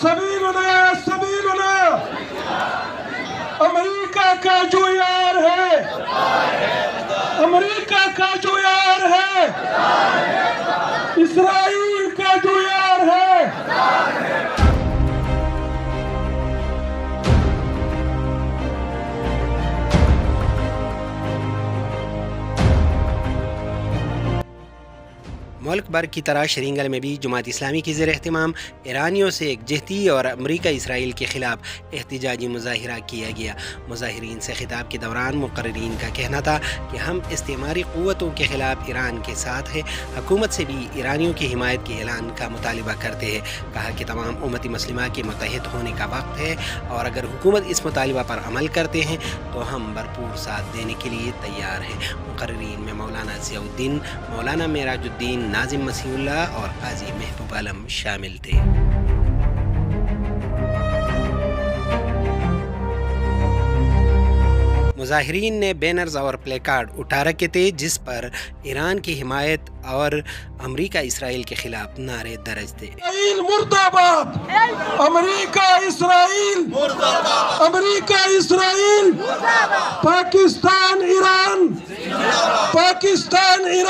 سبیلنا سبیلنا امریکہ کا جو یار ہے، امریکہ کا جو یار ہے، اسرائیل کا جو یار ہے۔ ملک بھر کی طرح شرینگل میں بھی جماعت اسلامی کی زیر اہتمام ایرانیوں سے یکجہتی اور امریکہ اسرائیل کے خلاف احتجاجی مظاہرہ کیا گیا۔ مظاہرین سے خطاب کے دوران مقررین کا کہنا تھا کہ ہم استعماری قوتوں کے خلاف ایران کے ساتھ ہیں، حکومت سے بھی ایرانیوں کی حمایت کے اعلان کا مطالبہ کرتے ہیں۔ کہا کہ تمام امت مسلمہ کے متحد ہونے کا وقت ہے اور اگر حکومت اس مطالبہ پر عمل کرتے ہیں تو ہم بھرپور ساتھ دینے کے لیے تیار ہیں۔ مقررین میں مولانا ضیاء الدین، مولانا معراج الدین، ناظم مسیح اللہ اور قاضی محبوب عالم شامل تھے۔ مظاہرین نے بینرز اور پلے کارڈ اٹھا رکھے تھے جس پر ایران کی حمایت اور امریکہ اسرائیل کے خلاف نعرے درج تھے۔ اسرائیل مرد آباد، امریکہ اسرائیل مرد آباد، امریکہ اسرائیل، پاکستان ایران، پاکستان ایران۔